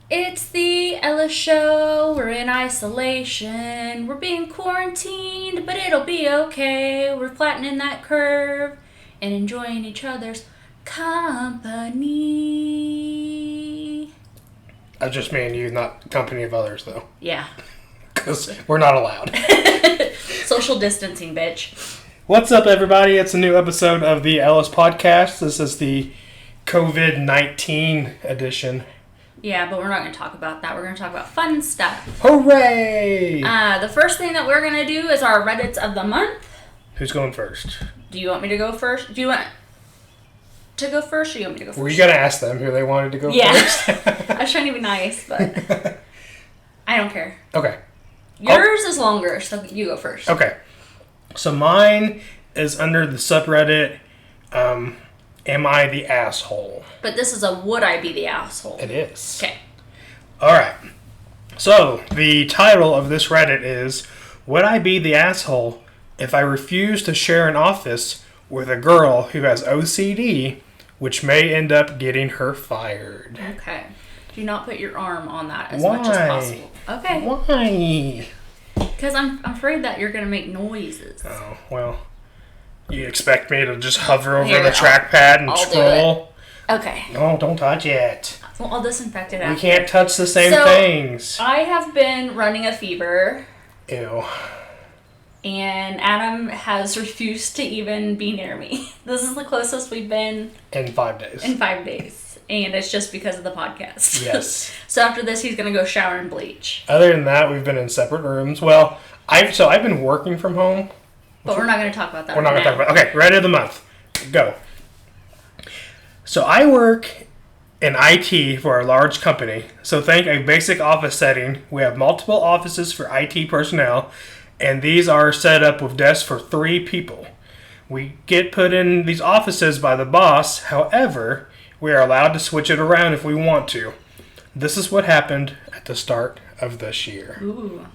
It's the Ellis show. We're in isolation. We're being quarantined, but it'll be okay. We're flattening that curve and enjoying each other's company. That's just me and you, not company of others, though. Yeah. Because we're not allowed. Social distancing, bitch. What's up, everybody? It's a new episode of the Ellis podcast. This is the COVID-19 edition. Yeah, but we're not going to talk about that. We're going to talk about fun stuff. Hooray! The first thing that we're going to do is our Reddits of the month. Who's going first? Do you want me to go first? Do you want to go first, or you want me to go first? Were you going to ask them who they wanted to go first? I was trying to be nice, but I don't care. Okay. Yours is longer, so you go first. Okay. So mine is under the subreddit, Am I the Asshole? But this is a Would I Be the Asshole? It is. Okay. Alright. So, the title of this Reddit is, Would I be the asshole if I refuse to share an office with a girl who has OCD, which may end up getting her fired? Okay. Do not put your arm on that as much as possible. Okay. Why? Because I'm afraid that you're going to make noises. Oh, well. You expect me to just hover over Here, the trackpad and I'll scroll? Okay. No, don't touch it. Well, I'll disinfect it after. We can't touch the same things. I have been running a fever. Ew. And Adam has refused to even be near me. This is the closest we've been. In 5 days. In 5 days. And it's just because of the podcast. Yes. So after this, he's going to go shower and bleach. Other than that, we've been in separate rooms. Well, I've been working from home. But we're not going to talk about that. We're not going to talk about. Okay, Reddit of the month. Go. So I work in IT for a large company. So think a basic office setting. We have multiple offices for IT personnel, and these are set up with desks for 3 people. We get put in these offices by the boss. However, we are allowed to switch it around if we want to. This is what happened at the start of this year. Ooh.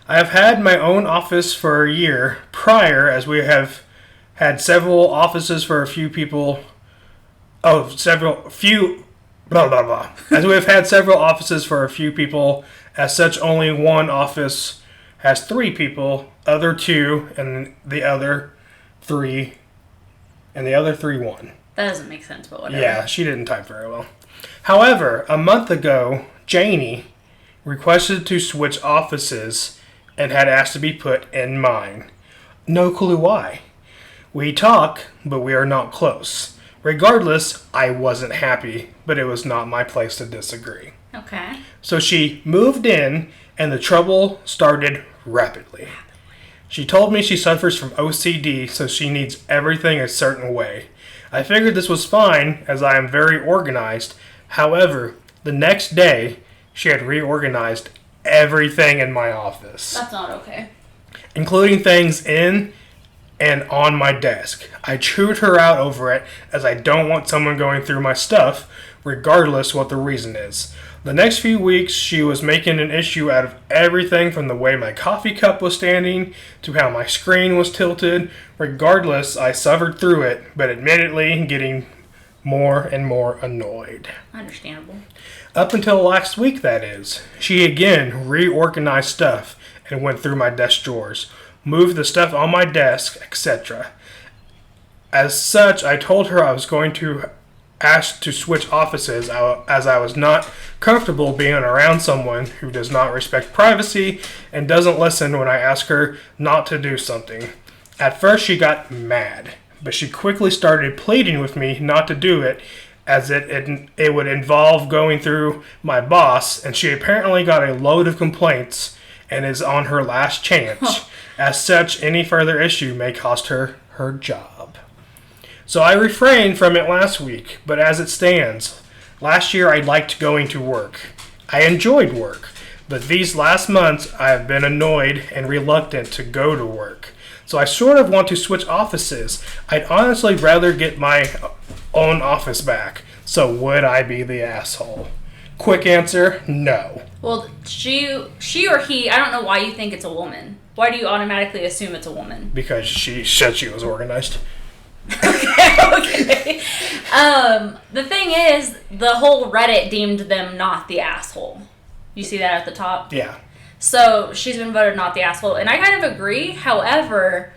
I have had my own office for a year prior, as we have had several offices for a few people. Blah, blah, blah. As we have had several offices for a few people, as such, only one office has 3 people, other 2, and the other 3, and the other 3 1. That doesn't make sense, but whatever. Yeah, she didn't type very well. However, a month ago, Janie requested to switch offices and had asked to be put in mine. No clue why. We talk, but we are not close. Regardless, I wasn't happy, but it was not my place to disagree. Okay. So she moved in, and the trouble started rapidly. She told me she suffers from OCD, so she needs everything a certain way. I figured this was fine, as I am very organized. However, the next day, she had reorganized everything in my office. That's not okay. Including things in and on my desk. I chewed her out over it, as I don't want someone going through my stuff, regardless what the reason is. The next few weeks, she was making an issue out of everything from the way my coffee cup was standing to how my screen was tilted. Regardless, I suffered through it, but admittedly getting more and more annoyed. Understandable. Up until last week, that is. She again reorganized stuff and went through my desk drawers, moved the stuff on my desk, etc. As such, I told her I was going to ask to switch offices, as I was not comfortable being around someone who does not respect privacy and doesn't listen when I ask her not to do something. At first, she got mad, but she quickly started pleading with me not to do it, as it would involve going through my boss, and she apparently got a load of complaints and is on her last chance. As such, any further issue may cost her her job. So I refrained from it last week, but as it stands, last year I liked going to work. I enjoyed work, but these last months I have been annoyed and reluctant to go to work. So I sort of want to switch offices. I'd honestly rather get my own office back. So would I be the asshole? Quick answer, no. Well, she or he, I don't know why you think it's a woman. Why do you automatically assume it's a woman? Because she said she was organized. Okay. The thing is, the whole Reddit deemed them not the asshole. You see that at the top? Yeah. So she's been voted not the asshole, and I kind of agree. However,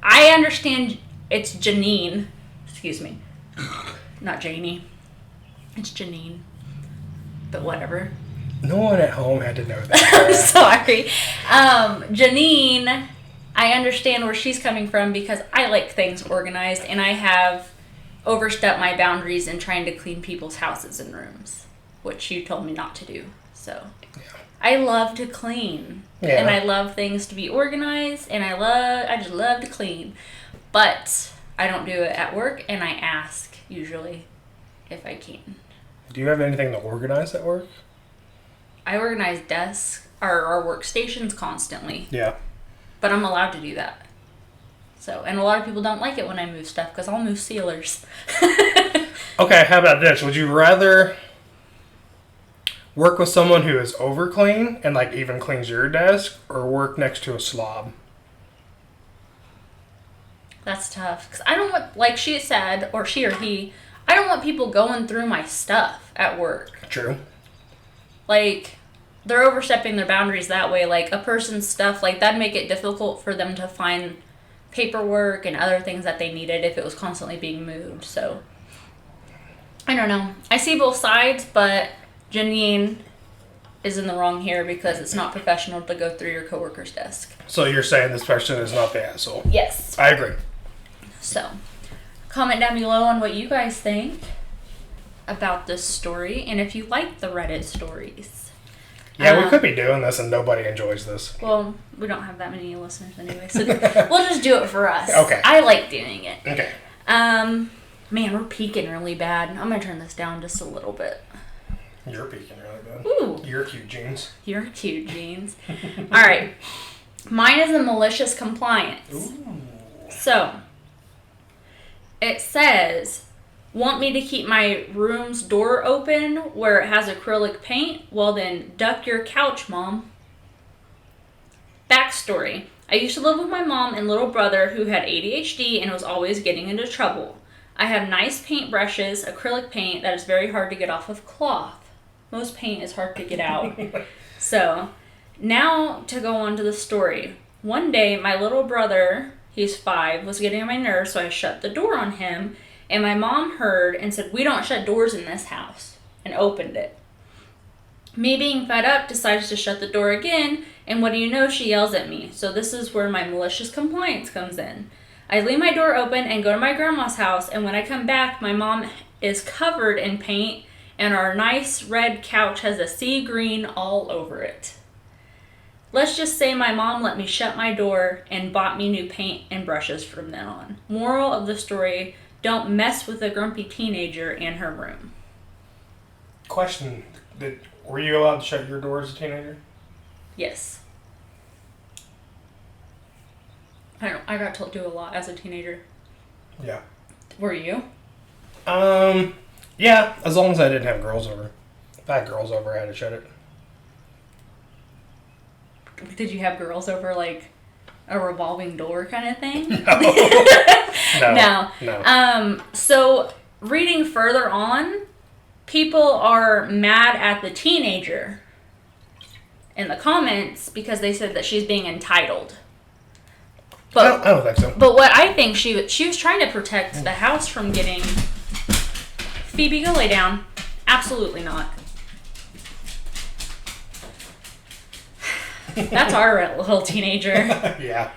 I understand it's Janine. Excuse me. Not Janie. It's Janine. But whatever. No one at home had to know that. I'm sorry. Janine, I understand where she's coming from because I like things organized, and I have overstepped my boundaries in trying to clean people's houses and rooms, which you told me not to do. So I love to clean, and I love things to be organized, and I just love to clean. But I don't do it at work, and I ask usually if I can. Do you have anything to organize at work? I organize desks, our workstations constantly. Yeah. But I'm allowed to do that. So, and a lot of people don't like it when I move stuff because I'll move sealers. Okay, how about this? Would you rather work with someone who is over clean and like even cleans your desk, or work next to a slob? That's tough. Because I don't want, like she said, or she or he, I don't want people going through my stuff at work. True. Like, they're overstepping their boundaries that way. Like, a person's stuff, like, that'd make it difficult for them to find paperwork and other things that they needed if it was constantly being moved. So, I don't know. I see both sides, but Janine is in the wrong here because it's not professional to go through your coworker's desk. So you're saying this person is not the asshole? Yes. I agree. So, comment down below on what you guys think about this story, and if you like the Reddit stories. Yeah, we could be doing this and nobody enjoys this. Well, we don't have that many listeners anyway, so we'll just do it for us. Okay. I like doing it. Okay. Man, we're peaking really bad. I'm gonna turn this down just a little bit. You're peeking really bad. Ooh. You're cute, Jeans. You're cute, Jeans. All right. Mine is a malicious compliance. Ooh. So, it says, want me to keep my room's door open where it has acrylic paint? Well then, duck your couch, Mom. Backstory. I used to live with my mom and little brother who had ADHD and was always getting into trouble. I have nice paint brushes, acrylic paint that is very hard to get off of cloth. Most paint is hard to get out. So, now to go on to the story. One day, my little brother, he's 5, was getting on my nerves, so I shut the door on him. And my mom heard and said, "We don't shut doors in this house," and opened it. Me being fed up decides to shut the door again, and what do you know, she yells at me. So this is where my malicious compliance comes in. I leave my door open and go to my grandma's house, and when I come back, my mom is covered in paint, and our nice red couch has a sea green all over it. Let's just say my mom let me shut my door and bought me new paint and brushes from then on. Moral of the story: don't mess with a grumpy teenager in her room. Question: were you allowed to shut your door as a teenager? Yes. I got to do a lot as a teenager. Yeah. Were you? Yeah, as long as I didn't have girls over. If I had girls over, I had to shut it. Did you have girls over, like a revolving door kind of thing? No. No. So reading further on, people are mad at the teenager in the comments because they said that she's being entitled. But I don't think so. But what I think she was trying to protect the house from getting. Phoebe, go lay down. Absolutely not. That's our little teenager. Yeah.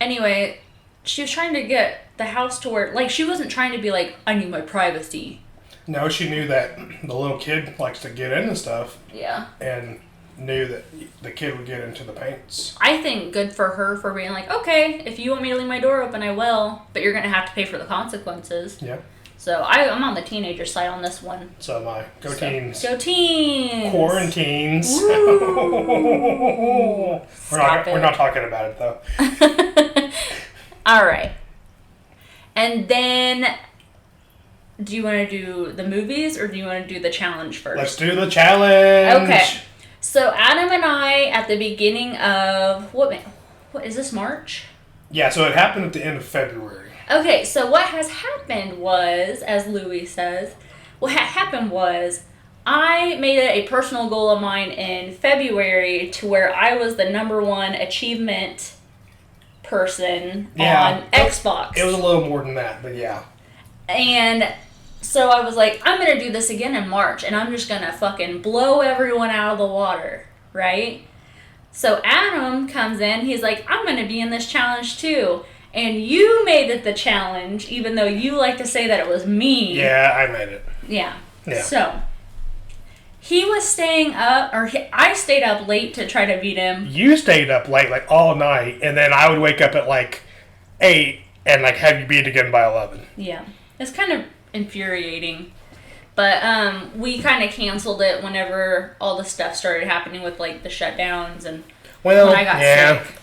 Anyway, she was trying to get the house to where, like, she wasn't trying to be like, I need my privacy. No, she knew that the little kid likes to get into stuff. Yeah. And knew that the kid would get into the paints. I think good for her for being like, okay, if you want me to leave my door open, I will, but you're going to have to pay for the consequences. Yeah. So I'm on the teenager side on this one. So am I. Go teens. Go teens. Quarantines. We're not talking about it though. All right. And then, do you want to do the movies or do you want to do the challenge first? Let's do the challenge. Okay. So Adam and I, at the beginning of what is this, March? Yeah, so it happened at the end of February. Okay, so what has happened was, as Louis says, what happened was I made it a personal goal of mine in February to where I was the number one achievement person on Xbox. It was a little more than that, but yeah. And so I was like, I'm going to do this again in March, and I'm just going to fucking blow everyone out of the water, right? So Adam comes in, he's like, I'm going to be in this challenge too. And you made it the challenge, even though you like to say that it was me. Yeah, I made it. Yeah. So he was staying up, I stayed up late to try to beat him. You stayed up late, like all night, and then I would wake up at like 8 and like have you beat again by 11. Yeah. It's kind of infuriating. But we kind of canceled it whenever all the stuff started happening with like the shutdowns and when I got sick.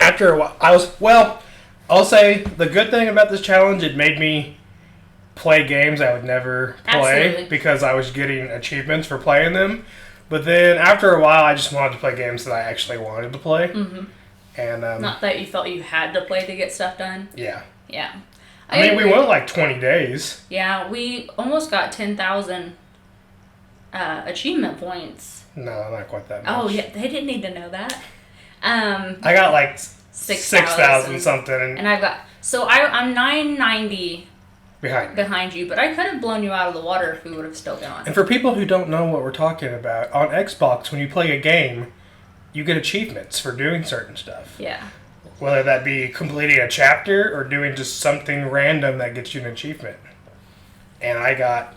After a while, I'll say the good thing about this challenge, it made me play games I would never play. Absolutely. Because I was getting achievements for playing them. But then after a while, I just wanted to play games that I actually wanted to play. Mm-hmm. And not that you felt you had to play to get stuff done. Yeah. Yeah. I mean, we went like 20 days. Yeah, we almost got 10,000 achievement points. No, not quite that much. Oh, yeah, they didn't need to know that. I got like 6,000 something. And I've got... So I'm 990 behind you, but I could have blown you out of the water if we would have still gone. And for people who don't know what we're talking about, on Xbox, when you play a game, you get achievements for doing certain stuff. Yeah. Whether that be completing a chapter or doing just something random that gets you an achievement. And I got...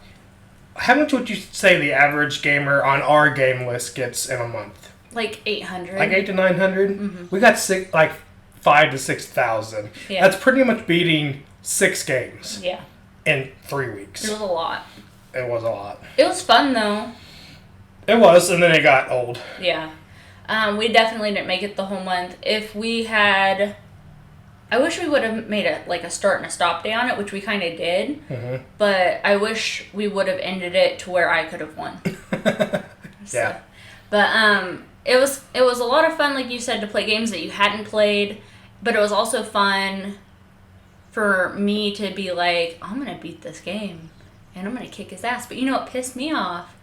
How much would you say the average gamer on our game list gets in a month? Like 800. Like 800 to 900? Mm-hmm. We got 5,000 to 6,000. Yeah. That's pretty much beating 6 games. Yeah. In 3 weeks. It was a lot. It was a lot. It was fun, though. It was, and then it got old. Yeah. We definitely didn't make it the whole month. If we had... I wish we would have made a start and a stop day on it, which we kind of did. Mm-hmm. But I wish we would have ended it to where I could have won. Yeah. But it was a lot of fun, like you said, to play games that you hadn't played. But it was also fun for me to be like, I'm going to beat this game. And I'm going to kick his ass. But you know what pissed me off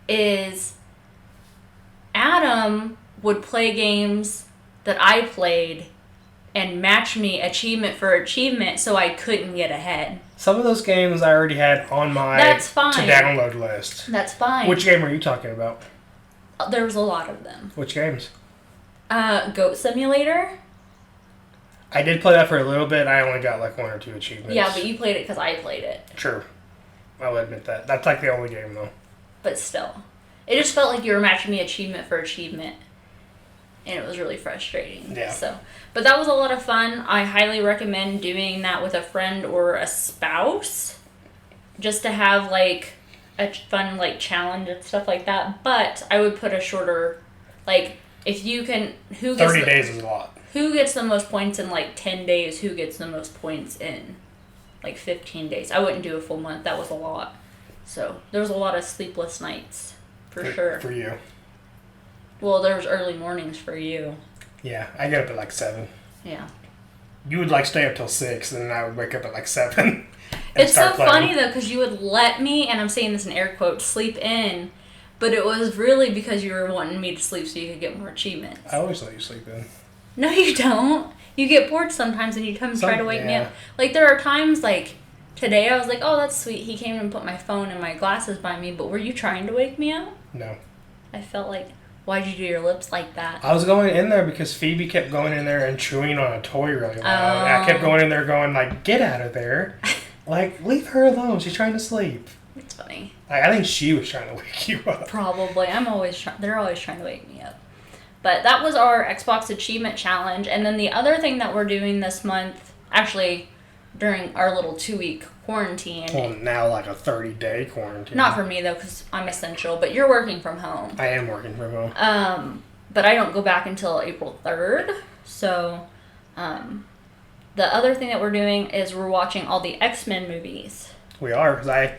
is Adam would play games that I played and match me achievement for achievement so I couldn't get ahead. Some of those games I already had on my That's fine. to download list. That's fine. Which game are you talking about? There was a lot of them. Which games? Goat Simulator. I did play that for a little bit. I only got like 1 or 2 achievements. Yeah, but you played it because I played it. True. I'll admit that. That's like the only game though. But still. It just felt like you were matching me achievement for achievement. And it was really frustrating. Yeah. But that was a lot of fun. I highly recommend doing that with a friend or a spouse. Just to have like a fun challenge and stuff like that. But I would put a shorter, if you can, 30 days is a lot. Who gets the most points in 10 days? Who gets the most points in 15 days? I wouldn't do a full month. That was a lot. So there was a lot of sleepless nights for sure. For you. Well, there was early mornings for you. Yeah, I get up at 7. Yeah. You would stay up till 6, and then I would wake up at 7. It's so funny though, because you would let me, and I'm saying this in air quotes, sleep in, but it was really because you were wanting me to sleep so you could get more achievements. I always let you sleep in. No, you don't. You get bored sometimes, and you come and try to wake me up. There are times today I was like, oh, that's sweet. He came and put my phone and my glasses by me, but were you trying to wake me up? No. I felt like, why'd you do your lips like that? I was going in there because Phoebe kept going in there and chewing on a toy really loud. I kept going in there going get out of there. Leave her alone. She's trying to sleep. It's funny. I think she was trying to wake you up. Probably. They're always trying to wake me up. But that was our Xbox Achievement Challenge. And then the other thing that we're doing this month, actually during our little 2-week quarantine. Well, now a 30-day quarantine. Not for me, though, because I'm essential. But you're working from home. I am working from home. But I don't go back until April 3rd. So, the other thing that we're doing is we're watching all the X-Men movies. We are, because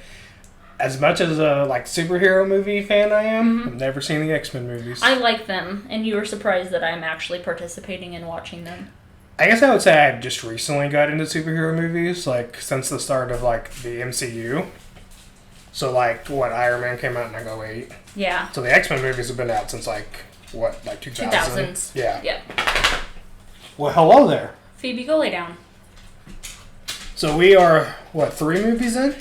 as much as a superhero movie fan I am, Mm-hmm. I've never seen the X-Men movies. I like them, and you were surprised that I'm actually participating in watching them. I guess I would say I just recently got into superhero movies, like since the start of like the MCU. So like what Iron Man came out in like '08. Yeah. So the X-Men movies have been out since like what, like 2000? 2000s. Yeah. Yep. Well, hello there. Phoebe, go lay down. So we are what, 3 movies in?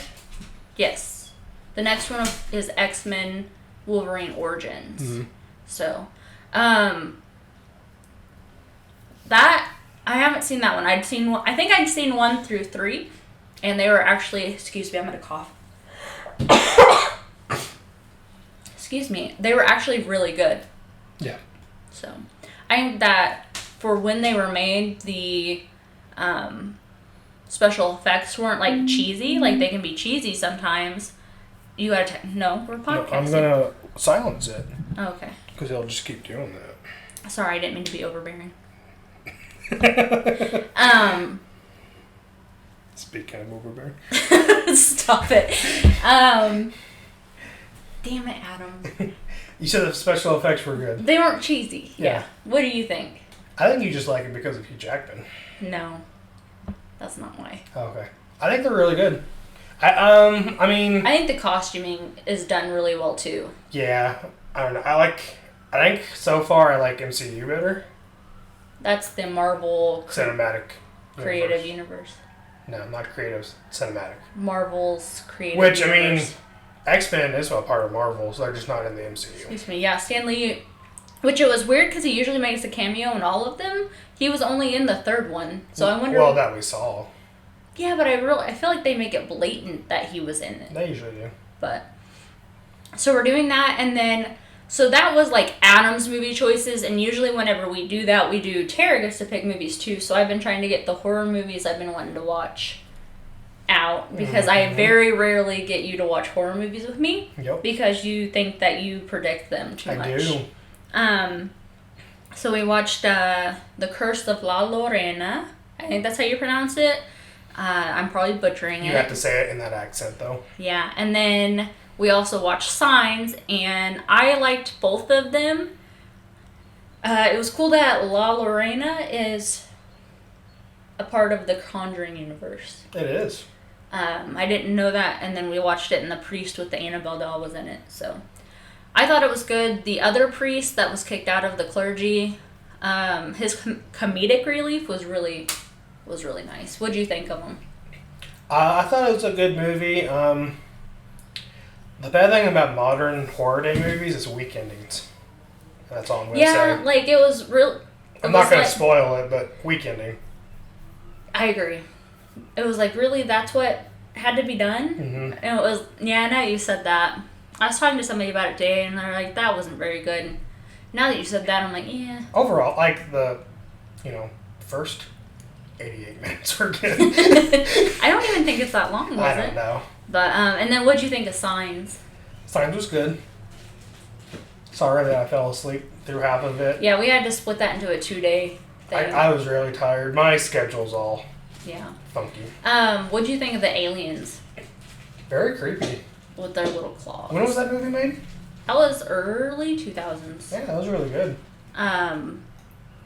Yes. The next one is X-Men Wolverine Origins. Mm-hmm. So, that I haven't seen that one. I think I'd seen 1 through 3, and they were actually. Excuse me, I'm gonna cough. Excuse me. They were actually really good. Yeah. So, I think that for when they were made, the special effects weren't like cheesy. Like they can be cheesy sometimes. You gotta no, we're podcasting. No, I'm gonna silence it. Oh, okay. Because he'll just keep doing that. Sorry, I didn't mean to be overbearing. Speaking of overbearing. Stop it. Damn it, Adam. You said the special effects were good. They weren't cheesy. Yeah. What do you think? I think you just like it because of Hugh Jackman. No. That's not why. Oh, okay. I think they're really good. I mean... I think the costuming is done really well, too. Yeah. I don't know. I think so far I like MCU better. That's the Marvel... Cinematic. Creative universe. No, not creative. Cinematic. Marvel's creative Which, universe. I mean, X-Men is a part of Marvel, so they're just not in the MCU. Excuse me. Yeah, Stan Lee... Which it was weird because he usually makes a cameo in all of them. He was only in the 3rd one. So I wonder... Well, that we saw. Yeah, but I feel like they make it blatant that he was in it. They usually do. But so we're doing that, and then so that was like Adam's movie choices, and usually whenever we do that, we do Tara gets to pick movies too. So I've been trying to get the horror movies I've been wanting to watch out because I very rarely get you to watch horror movies with me. Yep. Because you think that you predict them too much. I do. So we watched The Curse of La Lorena. I think that's how you pronounce it. I'm probably butchering it. You have to say it in that accent, though. Yeah, and then we also watched Signs, and I liked both of them. It was cool that La Lorena is a part of the Conjuring universe. It is. I didn't know that, and then we watched it, and the priest with the Annabelle doll was in it, so... I thought it was good. The other priest that was kicked out of the clergy, his comedic relief was really nice. What'd you think of him? I thought it was a good movie. The bad thing about modern horror day movies is weak endings. That's all I'm going to say. Yeah, like it was real... I'm not going to spoil it, but weak ending. I agree. It was like, really, that's what had to be done? Mm-hmm. And it was, yeah, I know you said that. I was talking to somebody about it today, and they're like, that wasn't very good. Now that you said that, I'm like, yeah. Overall, like the, first 88 minutes were good. I don't even think it's that long, was it? I don't know. But, and then what'd you think of Signs? Signs was good. Sorry that I fell asleep through half of it. Yeah, we had to split that into a 2-day thing. I was really tired. My schedule's all funky. What'd you think of the aliens? Very creepy. With their little claws. When was that movie made? That was early 2000s. Yeah, that was really good. I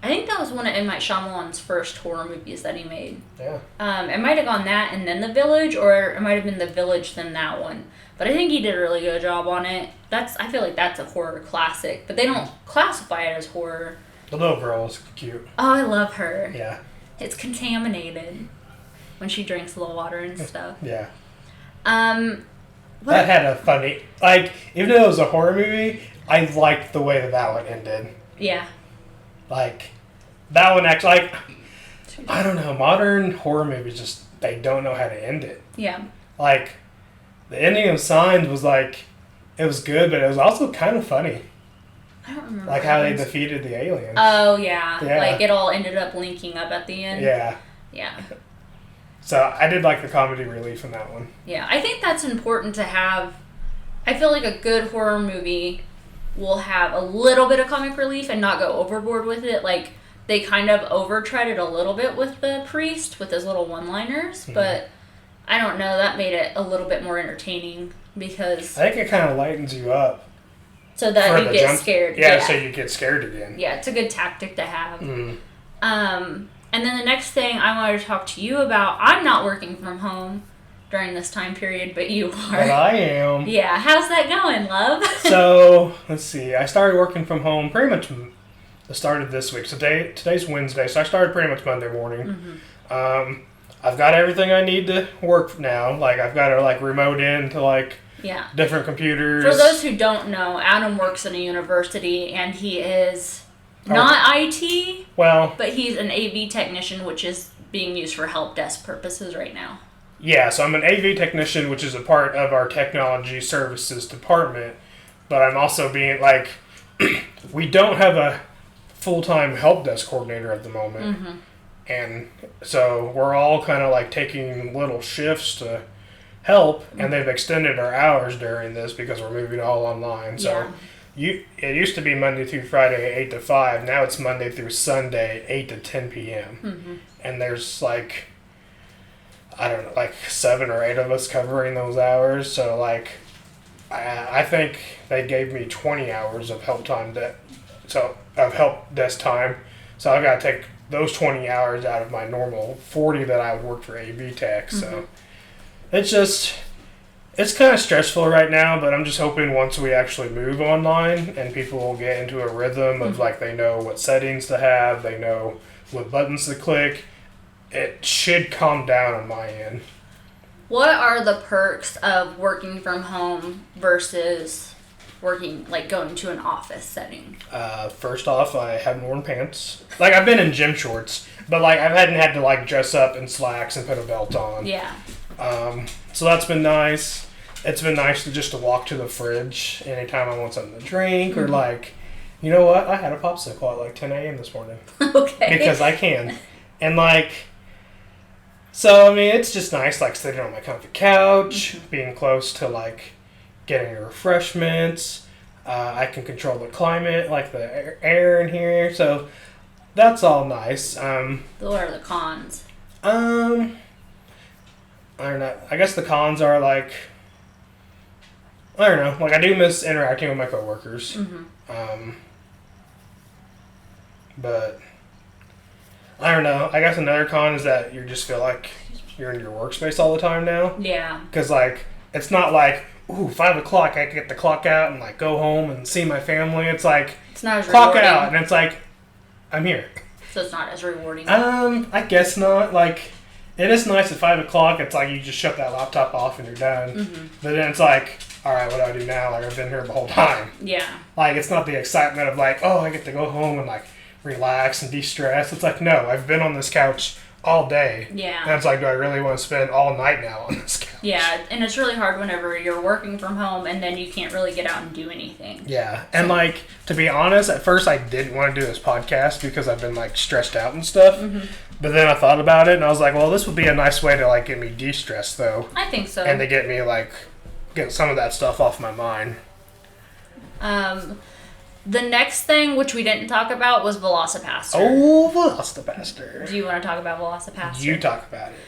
think that was one of M. Night Shyamalan's first horror movies that he made. Yeah. It might have gone that and then The Village, or it might have been The Village then that one. But I think he did a really good job on it. I feel like that's a horror classic, but they don't classify it as horror. The little girl is cute. Oh, I love her. Yeah. It's contaminated when she drinks the water and stuff. Yeah. What? That had a funny, even though it was a horror movie, I liked the way that one ended. Yeah. That one actually, I don't know, modern horror movies just, they don't know how to end it. Yeah. The ending of Signs was it was good, but it was also kind of funny. I don't remember. How they defeated the aliens. Oh, yeah. Yeah. It all ended up linking up at the end. Yeah. Yeah. So I did like the comedy relief in that one. Yeah, I think that's important to have. I feel like a good horror movie will have a little bit of comic relief and not go overboard with it. Like, they kind of over-tried it a little bit with the priest, with his little one-liners, but I don't know, that made it a little bit more entertaining because... I think it kind of lightens you up. So that you get scared. Yeah, so you get scared again. Yeah, it's a good tactic to have. And then the next thing I wanted to talk to you about, I'm not working from home during this time period, but you are. But I am. Yeah, how's that going, love? So, let's see. I started working from home pretty much the start of this week. So today's Wednesday, so I started pretty much Monday morning. Mm-hmm. I've got everything I need to work now. Like, I've got to, like, remote in to, like, different computers. For those who don't know, Adam works in a university, and he is not IT, but he's an AV technician, which is being used for help desk purposes right now. Yeah, so I'm an AV technician, which is a part of our technology services department, but I'm also being, like, we don't have a full-time help desk coordinator at the moment. Mm-hmm. And so we're all kind of, like, taking little shifts to help, and they've extended our hours during this because we're moving all online. So it used to be Monday through Friday, 8 to 5. Now it's Monday through Sunday, 8 to 10 p.m. Mm-hmm. And there's, like, I don't know, like 7 or 8 of us covering those hours. So, like, I think they gave me 20 hours of help time, of help desk time. So I've got to take those 20 hours out of my normal 40 that I would work for AV Tech. So it's kind of stressful right now, but I'm just hoping once we actually move online and people will get into a rhythm of, like, they know what settings to have, they know what buttons to click, it should calm down on my end. What are the perks of working from home versus working, like, going to an office setting? First off, I haven't worn pants. Like, I've been in gym shorts, but, like, I hadn't had to, like, dress up in slacks and put a belt on. Yeah. So that's been nice. It's been nice to walk to the fridge anytime I want something to drink, or, like, you know what? I had a popsicle at, like, 10 a.m. this morning. Okay. Because I can. And, like, so, I mean, it's just nice, like, sitting on my comfy couch, being close to, like, getting refreshments. I can control the climate, like the air in here, so that's all nice. What are the cons? I don't know. I guess the cons are, like, I don't know. Like, I do miss interacting with my coworkers. Mm-hmm. But I don't know. I guess another con is that you just feel like you're in your workspace all the time now. Yeah. Because, like, it's not like, ooh, 5 o'clock, I can get the clock out and, like, go home and see my family. It's like, it's not as clock rewarding. out, and it's like, I'm here. So it's not as rewarding? I guess not. Like, it is nice at 5 o'clock. It's like you just shut that laptop off and you're done. Mm-hmm. But then it's like, all right, what do I do now? Like, I've been here the whole time. Yeah. Like, it's not the excitement of, like, oh, I get to go home and, like, relax and de-stress. It's like, no, I've been on this couch all day. Yeah. And it's like, do I really want to spend all night now on this couch? Yeah, and it's really hard whenever you're working from home and then you can't really get out and do anything. Yeah. And, like, to be honest, at first I didn't want to do this podcast because I've been, like, stressed out and stuff. Mm-hmm. But then I thought about it and I was like, well, this would be a nice way to, like, get me de-stressed, though. I think so. And to get me, like, get some of that stuff off my mind. The next thing, which we didn't talk about, was Velocipaster. Oh, Velocipaster. Do you want to talk about Velocipaster? You talk about it.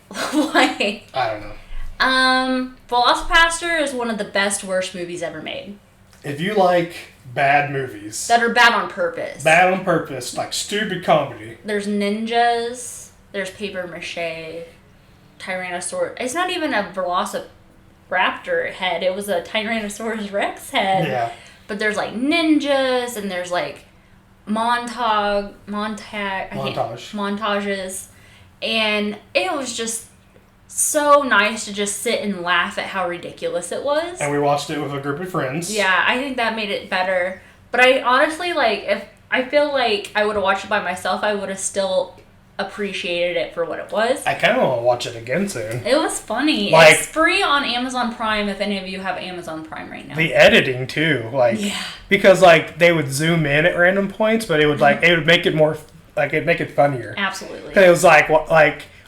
Why? I don't know. Velocipaster is one of the best, worst movies ever made. If you like bad movies. That are bad on purpose. Bad on purpose, like stupid comedy. There's ninjas, there's paper mache, Tyrannosaurus. It's not even a Velociraptor head, it was a Tyrannosaurus Rex head. Yeah. But there's, like, ninjas, and there's, like, montages. And it was just so nice to just sit and laugh at how ridiculous it was. And we watched it with a group of friends. Yeah, I think that made it better. But I honestly, like, if I feel like I would have watched it by myself, I would have still appreciated it for what it was. I kind of want to watch it again soon. It was funny. Like, it's free on Amazon Prime if any of you have Amazon Prime right now. The editing too, like, yeah. Because, like, they would zoom in at random points, but it would, like, it would make it more, like, it'd make it funnier. Absolutely. It was like,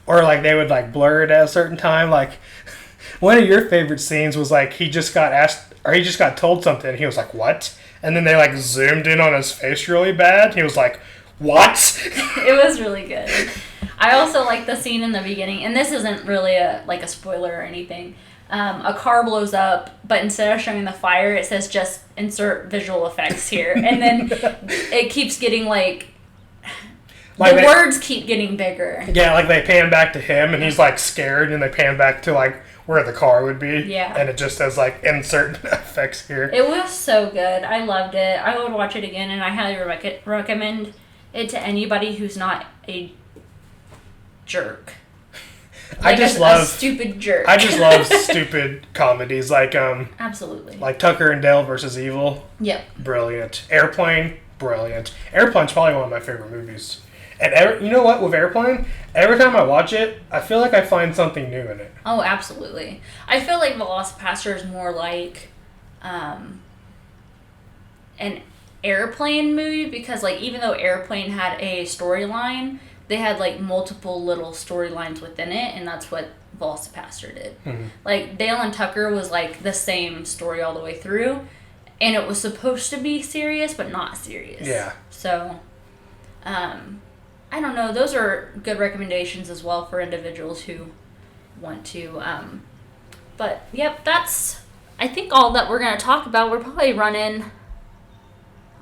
or like they would, like, blur it at a certain time. Like, one of your favorite scenes was, like, he just got asked, or he just got told something, and he was like, what? And then they, like, zoomed in on his face really bad. He was like, what? It was really good. I also like the scene in the beginning, and this isn't really a spoiler or anything. A car blows up, but instead of showing the fire, it says just insert visual effects here. And then it keeps getting, like, Like the words keep getting bigger. Yeah, like they pan back to him and he's like scared, and they pan back to like where the car would be. Yeah. And it just says like insert effects here. It was so good. I loved it. I would watch it again, and I highly recommend it to anybody who's not a jerk. Like I just love a stupid jerk. I just love stupid comedies like Absolutely. like Tucker and Dale versus Evil. Yep. Brilliant. Airplane. Brilliant. Airplane's probably one of my favorite movies. And you know what? With Airplane, every time I watch it, I feel like I find something new in it. Oh, absolutely. I feel like Velocipaster is more like an airplane movie because, like, even though Airplane had a storyline, they had, like, multiple little storylines within it, and that's what Velocipaster did. Mm-hmm. Like, Dale and Tucker was, like, the same story all the way through, and it was supposed to be serious, but not serious. Yeah. So, I don't know. Those are good recommendations as well for individuals who want to. But, yep, that's, I think, all that we're going to talk about. We're probably running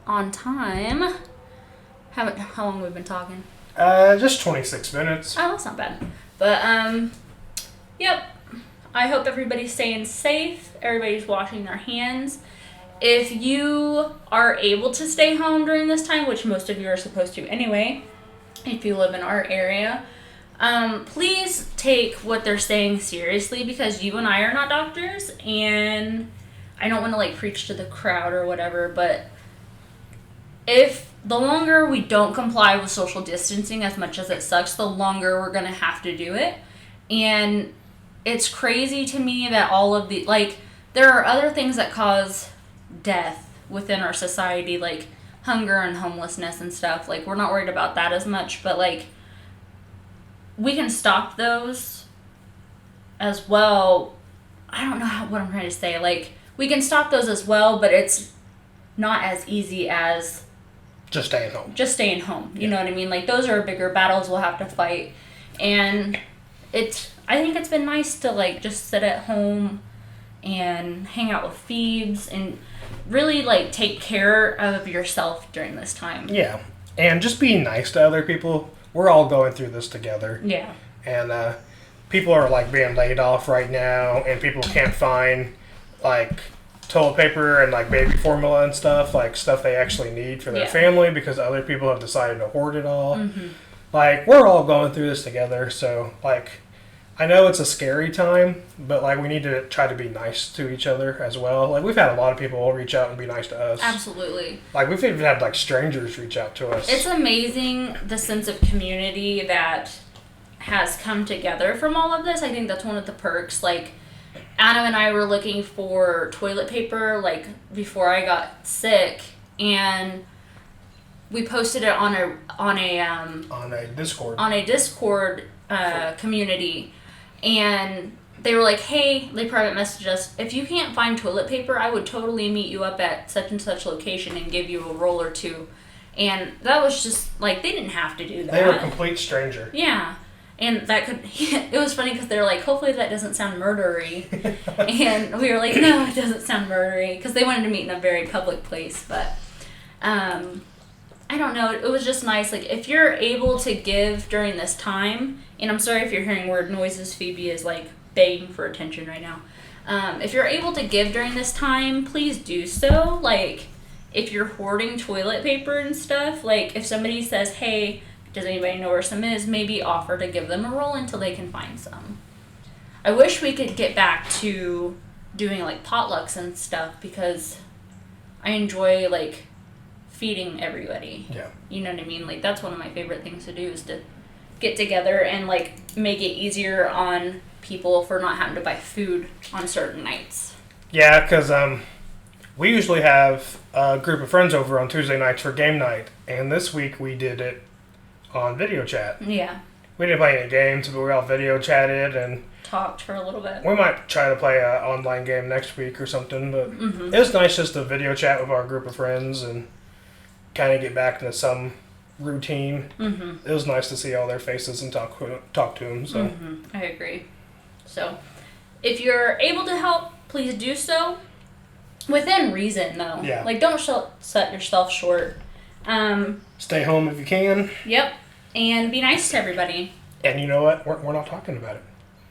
on time. How long have we been talking? Just 26 minutes. Oh, that's not bad. But, yep. I hope everybody's staying safe. Everybody's washing their hands. If you are able to stay home during this time, which most of you are supposed to anyway, if you live in our area, please take what they're saying seriously because you and I are not doctors, and I don't want to like preach to the crowd or whatever, but if the longer we don't comply with social distancing, as much as it sucks, the longer we're going to have to do it. And it's crazy to me that all of the, like, there are other things that cause death within our society, like hunger and homelessness and stuff. Like, we're not worried about that as much, but like we can stop those as well. I don't know what I'm trying to say. Like, we can stop those as well, but it's not as easy as just staying home. You know what I mean? Like, those are bigger battles we'll have to fight. And I think it's been nice to like just sit at home and hang out with Phoebes and really like take care of yourself during this time. Yeah. And just being nice to other people. We're all going through this together. Yeah. And people are like being laid off right now, and people can't find like toilet paper and like baby formula and stuff, like stuff they actually need for their family because other people have decided to hoard it all. Mm-hmm. Like, we're all going through this together, so like I know it's a scary time, but like we need to try to be nice to each other as well. Like, we've had a lot of people reach out and be nice to us. Absolutely. Like, we've even had like strangers reach out to us. It's amazing the sense of community that has come together from all of this. I think that's one of the perks. Like, Adam and I were looking for toilet paper like before I got sick, and we posted it on a Discord community, and they were like, hey, they private messaged us, if you can't find toilet paper, I would totally meet you up at such and such location and give you a roll or two. And that was just like, they didn't have to do that. They were a complete stranger. Yeah. And that could, it was funny because they were like, hopefully that doesn't sound murdery. And we were like, no, it doesn't sound murdery, because they wanted to meet in a very public place. But I don't know, it was just nice. Like, if you're able to give during this time, and I'm sorry if you're hearing weird noises, Phoebe is like begging for attention right now. If you're able to give during this time, please do so. Like, if you're hoarding toilet paper and stuff, like if somebody says, hey, does anybody know where some is, maybe offer to give them a roll until they can find some. I wish we could get back to doing like potlucks and stuff, because I enjoy like feeding everybody. Yeah. You know what I mean? Like, that's one of my favorite things to do, is to get together and like make it easier on people for not having to buy food on certain nights. Yeah, because we usually have a group of friends over on Tuesday nights for game night, and this week we did it on video chat. Yeah. We didn't play any games, but we all video chatted and talked for a little bit. We might try to play an online game next week or something, but it was nice just to video chat with our group of friends and kind of get back into some routine. It was nice to see all their faces and talk to them. So I agree. So if you're able to help, please do so. Within reason, though. Yeah. Like, don't set yourself short. Stay home if you can. Yep. And be nice to everybody. And you know what? We're not talking about it.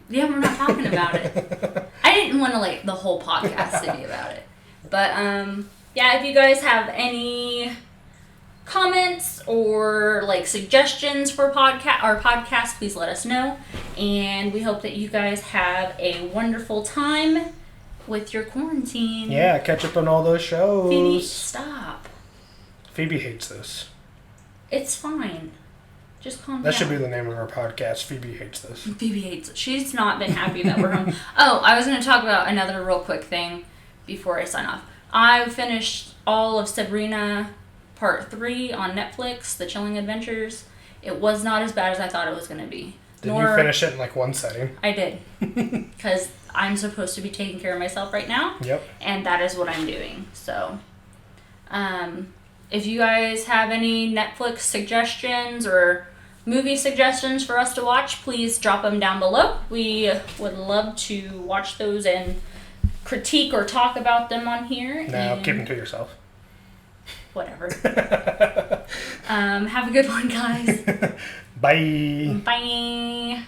Yeah, we're not talking about it. I didn't want to the whole podcast to be about it. But, yeah, if you guys have any comments or, suggestions for our podcast, please let us know. And we hope that you guys have a wonderful time with your quarantine. Yeah, catch up on all those shows. Phoebe, stop. Phoebe hates this. It's fine. Just calm down. That should be the name of our podcast. Phoebe hates this. Phoebe hates it. She's not been happy that we're home. Oh, I was going to talk about another real quick thing before I sign off. I finished all of Sabrina Part 3 on Netflix, The Chilling Adventures. It was not as bad as I thought it was going to be. Did you finish it in one setting? I did. Because I'm supposed to be taking care of myself right now. Yep. And that is what I'm doing. So, if you guys have any Netflix suggestions or movie suggestions for us to watch, please drop them down below. We would love to watch those and critique or talk about them on here. No, keep them to yourself. Whatever. Have a good one, guys. Bye. Bye.